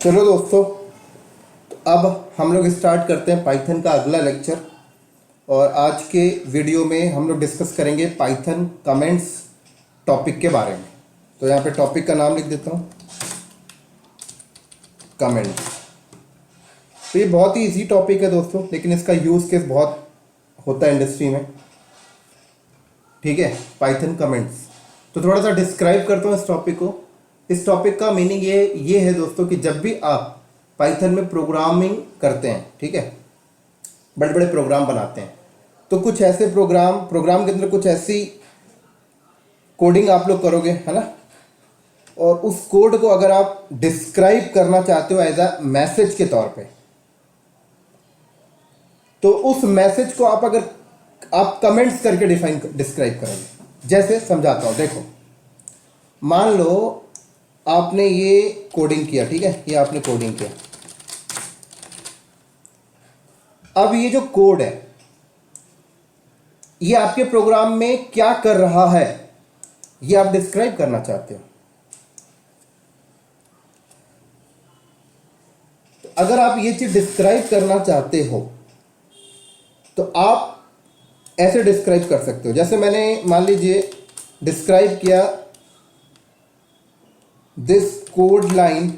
चलो दोस्तों, तो अब हम लोग स्टार्ट करते हैं पाइथन का अगला लेक्चर। और आज के वीडियो में हम लोग डिस्कस करेंगे पाइथन कमेंट्स टॉपिक के बारे में। तो यहाँ पे टॉपिक का नाम लिख देता हूँ, कमेंट्स। तो ये बहुत ही इजी टॉपिक है दोस्तों, लेकिन इसका यूज़ केस बहुत होता है इंडस्ट्री में। ठीक है, पाइथन कमेंट्स। तो थोड़ा सा डिस्क्राइब करता हूँ इस टॉपिक को। इस टॉपिक का मीनिंग ये है दोस्तों कि जब भी आप पाइथन में प्रोग्रामिंग करते हैं, ठीक है, बड़े बड़े प्रोग्राम बनाते हैं, तो कुछ ऐसे प्रोग्राम के अंदर कुछ ऐसी कोडिंग आप लोग करोगे, है ना। और उस कोड को अगर आप डिस्क्राइब करना चाहते हो एज अ मैसेज के तौर पे, तो उस मैसेज को आप कमेंट्स करके डिस्क्राइब करोगे। जैसे समझाता हूं, देखो, मान लो आपने ये कोडिंग किया, ठीक है, ये आपने कोडिंग किया। अब ये जो कोड है, ये आपके प्रोग्राम में क्या कर रहा है, ये आप डिस्क्राइब करना चाहते हो। तो अगर आप ये चीज डिस्क्राइब करना चाहते हो तो आप ऐसे डिस्क्राइब कर सकते हो। जैसे मैंने मान लीजिए डिस्क्राइब किया, this code line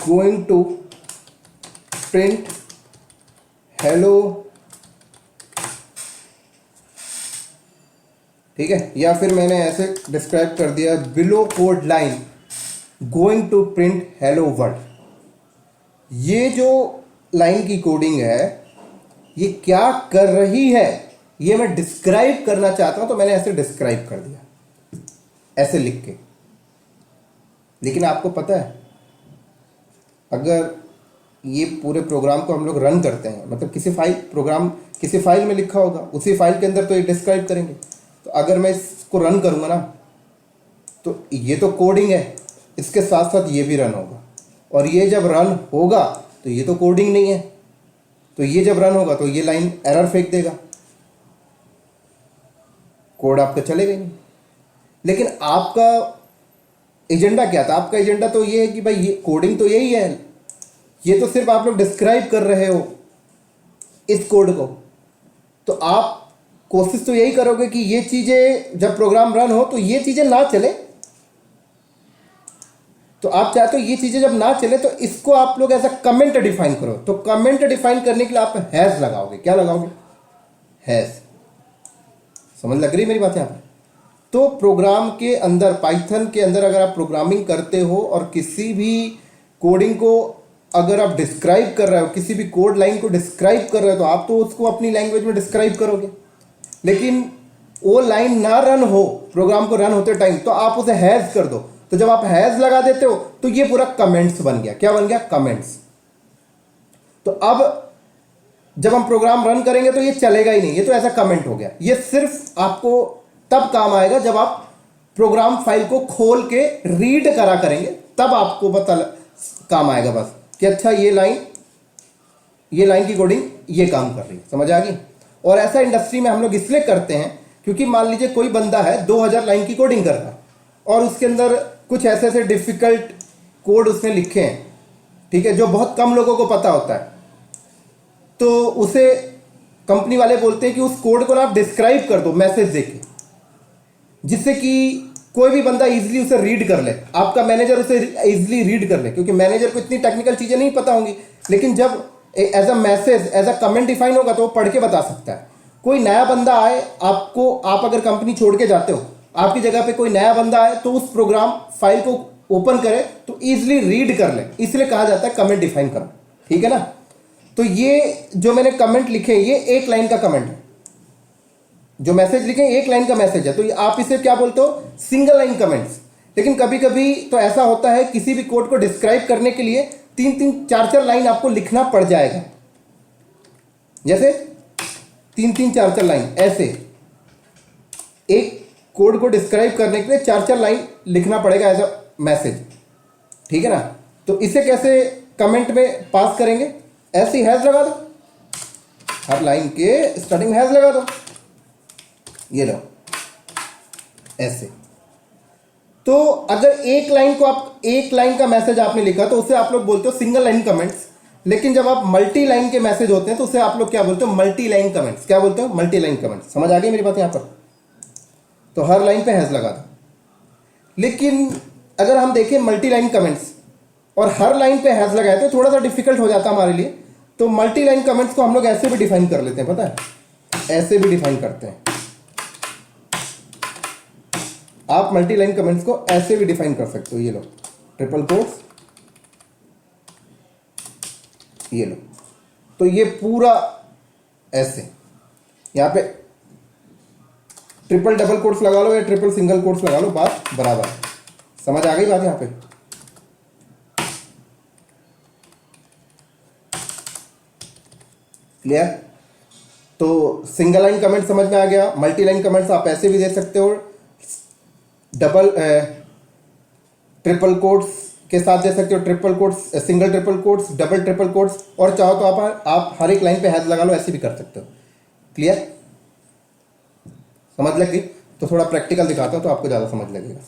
going to print hello, ठीक है। या फिर मैंने ऐसे डिस्क्राइब कर दिया, below code line going to print hello world. ये जो लाइन की कोडिंग है, ये क्या कर रही है, ये मैं डिस्क्राइब करना चाहता हूं, तो मैंने ऐसे डिस्क्राइब कर दिया, ऐसे लिख के। लेकिन आपको पता है, अगर ये पूरे प्रोग्राम को हम लोग रन करते हैं, मतलब किसी फाइल में लिखा होगा, उसी फाइल के अंदर तो ये डिस्क्राइब करेंगे। तो अगर मैं इसको रन करूंगा ना, तो ये तो कोडिंग है, इसके साथ साथ ये भी रन होगा। और ये जब रन होगा तो ये तो कोडिंग नहीं है, तो ये जब रन होगा तो ये लाइन एरर फेंक देगा, कोड आपका चलेगा ही नहीं। लेकिन आपका एजेंडा क्या था? आपका एजेंडा तो ये है कि भाई ये कोडिंग तो यही है, ये तो सिर्फ आप लोग डिस्क्राइब कर रहे हो इस कोड को। तो आप कोशिश तो यही करोगे कि ये चीजें जब प्रोग्राम रन हो तो ये चीजें ना चले। तो आप चाहते हो ये चीजें जब ना चले तो इसको आप लोग ऐसा कमेंट डिफाइन करो। तो कमेंट डिफाइन करने के लिए आप हैश लगाओगे। क्या लगाओगे? हैश। समझ लग रही मेरी बात यहां पर? तो प्रोग्राम के अंदर, पाइथन के अंदर अगर आप प्रोग्रामिंग करते हो और किसी भी कोडिंग को अगर आप डिस्क्राइब कर रहे हो, किसी भी कोड लाइन को डिस्क्राइब कर रहे हो, तो आप तो उसको अपनी लैंग्वेज में डिस्क्राइब करोगे। लेकिन वो लाइन ना रन हो, प्रोग्राम को रन होते टाइम, तो आप उसे हैश कर दो। तो जब आप हैश लगा देते हो तो ये पूरा कमेंट्स बन गया। क्या बन गया? कमेंट्स। तो अब जब हम प्रोग्राम रन करेंगे तो ये चलेगा ही नहीं, ये तो ऐसा कमेंट हो गया। ये सिर्फ आपको तब काम आएगा जब आप प्रोग्राम फाइल को खोल के रीड करा करेंगे, तब आपको काम आएगा बस कि अच्छा ये लाइन की कोडिंग ये काम कर रही है। समझ आ गई? और ऐसा इंडस्ट्री में हम लोग इसलिए करते हैं क्योंकि मान लीजिए कोई बंदा है 2000 लाइन की कोडिंग कर रहा है और उसके अंदर कुछ ऐसे ऐसे डिफिकल्ट कोड उसने लिखे हैं, ठीक है, जो बहुत कम लोगों को पता होता है। तो उसे कंपनी वाले बोलते हैं कि उस कोड को ना आप डिस्क्राइब कर दो मैसेज देके, जिससे कि कोई भी बंदा इजीली उसे रीड कर ले, आपका मैनेजर उसे इजीली रीड कर ले, क्योंकि मैनेजर को इतनी टेक्निकल चीजें नहीं पता होंगी। लेकिन जब as a message, as a comment define होगा तो वो पढ़ के बता सकता है। कोई नया बंदा आए, आप अगर कंपनी छोड़ के जाते हो, आपकी जगह पे कोई नया बंदा आए, तो उस प्रोग्राम फाइल को ओपन करे तो इजीली रीड कर ले, इसलिए कहा जाता है कमेंट डिफाइन करो। ठीक है ना? तो ये जो मैंने कमेंट लिखे, ये एक लाइन का कमेंट है। जो मैसेज लिखे एक लाइन का मैसेज है, तो आप इसे क्या बोलते हो? Single line comments. लेकिन कभी कभी तो ऐसा होता है, किसी भी कोड को डिस्क्राइब करने के लिए 3-3, 4-4 लाइन आपको लिखना पड़ जाएगा। जैसे 3-3, 4-4 लाइन, ऐसे एक कोड को डिस्क्राइब करने के लिए 4-4 लाइन लिखना पड़ेगा एज अ मैसेज। ठीक है ना? तो इसे कैसे कमेंट में पास करेंगे? ऐसे ही हैश लगा दो, हर लाइन के स्टार्टिंग में हैश लगा दो। ये लो, ऐसे। तो अगर एक लाइन का मैसेज आपने लिखा तो उसे आप लोग बोलते हो सिंगल लाइन कमेंट्स, लेकिन जब आप मल्टी लाइन के मैसेज होते हैं तो उसे आप लोग क्या बोलते हो, मल्टी लाइन कमेंट्स। क्या बोलते हो, मल्टी लाइन कमेंट्स। समझ आ गई मेरी बात यहां पर? तो हर लाइन पे हैज लगा था। लेकिन अगर हम देखें मल्टी लाइन कमेंट्स और हर लाइन पे हैज लगाए तो थोड़ा सा डिफिकल्ट हो जाता हमारे लिए। तो मल्टी लाइन कमेंट्स को हम लोग ऐसे भी डिफाइन कर लेते हैं, पता है, ऐसे भी डिफाइन करते हैं। आप मल्टी लाइन कमेंट्स को ऐसे भी डिफाइन कर सकते हो। ये लो ट्रिपल कोट्स, ये लो। तो ये पूरा ऐसे, यहां पे ट्रिपल डबल कोट्स लगा लो या ट्रिपल सिंगल कोट्स लगा लो, बात बराबर है। समझ आ गई बात यहां पे? क्लियर? तो सिंगल लाइन कमेंट समझ में आ गया। मल्टी लाइन कमेंट्स आप ऐसे भी दे सकते हो, डबल ट्रिपल कोट्स के साथ दे सकते हो, triple quotes, single triple quotes, double triple quotes, और चाहो तो आप हर एक लाइन पे हैज लगा लो, ऐसे भी कर सकते हो। क्लियर? समझ लगी? तो थोड़ा प्रैक्टिकल दिखाता हूं तो आपको ज़्यादा समझ लगेगा।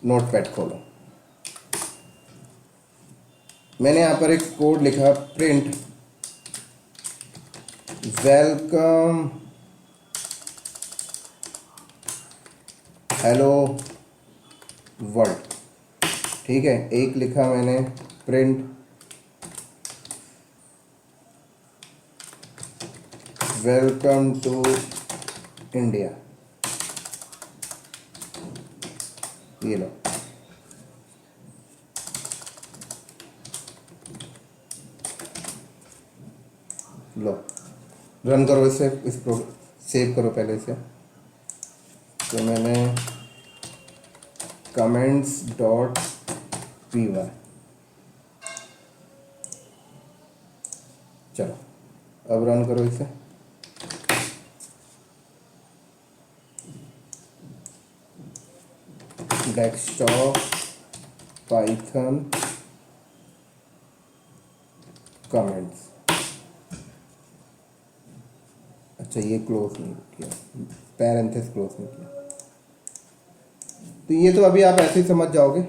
नोटपैड खोलो। मैंने यहां पर एक कोड लिखा, प्रिंट वेलकम हेलो वर्ल्ड। ठीक है, एक लिखा मैंने प्रिंट वेलकम टू इंडिया। ये लो, रन करो इसे, इस सेव करो पहले इसे। तो मैंने कमेंट्स डॉट पी वाई, चलो अब रन करो इसे। Desktop Python comments. अच्छा, ये क्लोज नहीं किया, पैरेंथेसिस क्लोज नहीं किया। तो ये तो अभी आप ऐसे ही समझ जाओगे।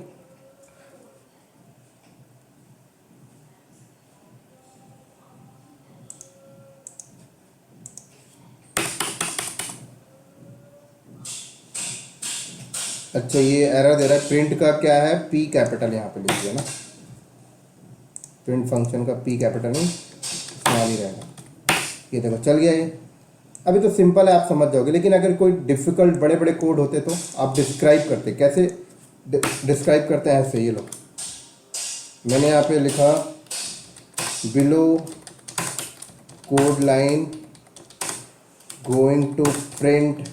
अच्छा, ये एरर दे रहा है, प्रिंट का क्या है, पी कैपिटल यहाँ पे लिख दिया ना, प्रिंट फंक्शन का पी कैपिटल नहीं, स्मॉल ही रहेगा। ये देखो चल गया ये। अभी तो सिंपल है, आप समझ जाओगे। लेकिन अगर कोई डिफ़िकल्ट बड़े बड़े कोड होते तो आप डिस्क्राइब करते। कैसे डिस्क्राइब करते हैं? ऐसे, ये लो, मैंने यहाँ पे लिखा below code line going to print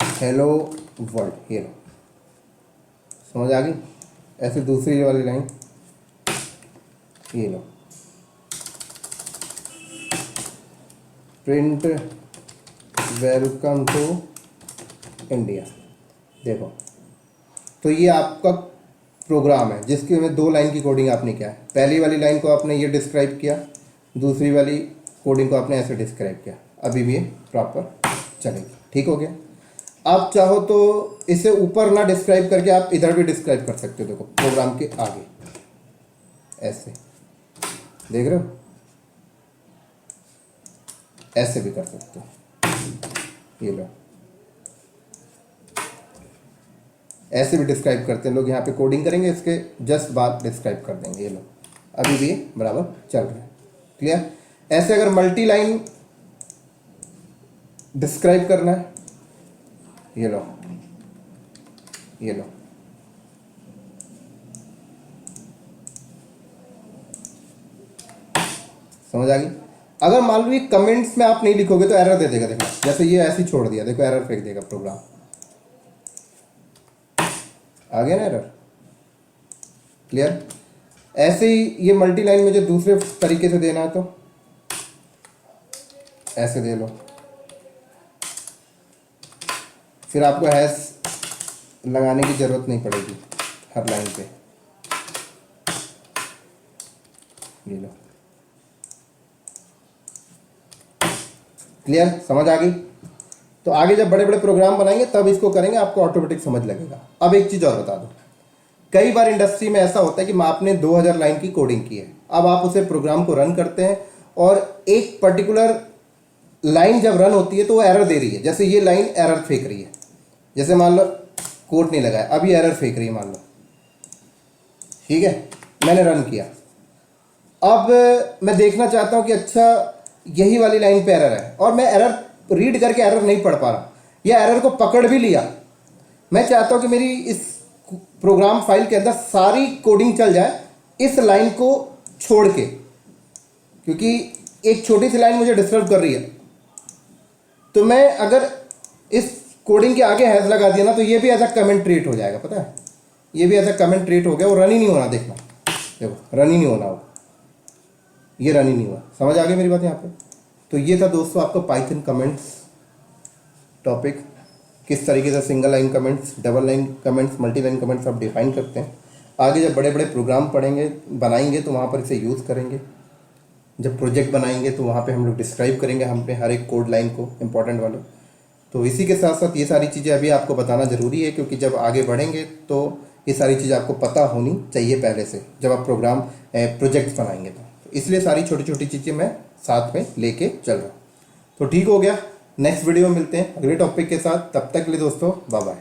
hello world. ये लो, समझ आ गई? ऐसे दूसरी वाली लाइन, ये लो, प्रिंट वेलकम टू इंडिया। देखो, तो ये आपका प्रोग्राम है जिसके में 2 लाइन की कोडिंग आपने किया है। पहली वाली लाइन को आपने ये डिस्क्राइब किया, दूसरी वाली कोडिंग को आपने ऐसे डिस्क्राइब किया। अभी भी ये प्रॉपर चलेगी। ठीक हो गया? आप चाहो तो इसे ऊपर ना डिस्क्राइब करके आप इधर भी डिस्क्राइब कर सकते हो। देखो, प्रोग्राम के आगे ऐसे, देख रहे हो? ऐसे भी कर सकते हो। ये लो, ऐसे भी डिस्क्राइब करते हैं लोग। यहाँ पे कोडिंग करेंगे, इसके जस्ट बाद डिस्क्राइब कर देंगे। ये लो, अभी भी बराबर चल रहा है। क्लियर? ऐसे अगर मल्टी लाइन डिस्क्राइब करना है, ये लो, ये लो, समझ आ गई? अगर मान लो ये कमेंट्स में आप नहीं लिखोगे तो एरर दे देगा। देखो, जैसे ये ऐसे ही छोड़ दिया, देखो एरर फेंक देगा प्रोग्राम। आ गया ना एरर? क्लियर? ऐसे ही ये मल्टी लाइन मुझे दूसरे तरीके से देना है तो ऐसे दे लो, फिर आपको हैश लगाने की जरूरत नहीं पड़ेगी हर लाइन पे। ये लो, क्लियर, समझ आ गई? तो आगे जब बड़े बड़े प्रोग्राम बनाएंगे तब इसको करेंगे, आपको ऑटोमेटिक समझ लगेगा। अब एक चीज़ और बता दो, कई बार इंडस्ट्री में ऐसा होता है कि आपने 2000 लाइन की कोडिंग की है, अब आप उसे प्रोग्राम को रन करते हैं और एक पर्टिकुलर लाइन जब रन होती है तो वो एरर दे रही है। जैसे ये लाइन एरर फेंक रही है, जैसे मान लो कोड नहीं लगाया, अब ये एरर फेंक रही है मान लो, ठीक है, मैंने रन किया। अब मैं देखना चाहता हूं कि अच्छा यही वाली लाइन पे एरर है और मैं एरर रीड करके एरर नहीं पढ़ पा रहा, या एरर को पकड़ भी लिया, मैं चाहता हूं कि मेरी इस प्रोग्राम फाइल के अंदर सारी कोडिंग चल जाए इस लाइन को छोड़ के, क्योंकि एक छोटी सी लाइन मुझे डिस्टर्ब कर रही है। तो मैं अगर इस कोडिंग के आगे हैज लगा दिया ना तो ये भी एज अ कमेंट ट्रीट हो जाएगा, पता है, ये भी एज अ कमेंट ट्रीट हो गया, वो रन ही नहीं होना, देखना देखो रन ही नहीं होना, वो ये रन ही नहीं हुआ। समझ आ गई मेरी बात यहाँ पे? तो ये था दोस्तों आपका पाइथन कमेंट्स टॉपिक, किस तरीके से single line comments, double line comments, multi line comments आप डिफाइन करते हैं। आगे जब बड़े बड़े प्रोग्राम पढ़ेंगे बनाएंगे तो वहाँ पर इसे यूज़ करेंगे। जब प्रोजेक्ट बनाएंगे तो वहाँ पे हम लोग डिस्क्राइब करेंगे हम पे हर एक कोड लाइन को, इंपॉर्टेंट वाले। तो इसी के साथ साथ ये सारी चीज़ें अभी आपको बताना ज़रूरी है, क्योंकि जब आगे बढ़ेंगे तो ये सारी चीज़ें आपको पता होनी चाहिए पहले से, जब आप प्रोग्राम प्रोजेक्ट्स बनाएंगे तो इसलिए सारी छोटी छोटी चीज़ें मैं साथ में लेके चल रहा हूँ। तो ठीक हो गया, नेक्स्ट वीडियो में मिलते हैं अगले टॉपिक के साथ, तब तक के लिए दोस्तों बाय बाय।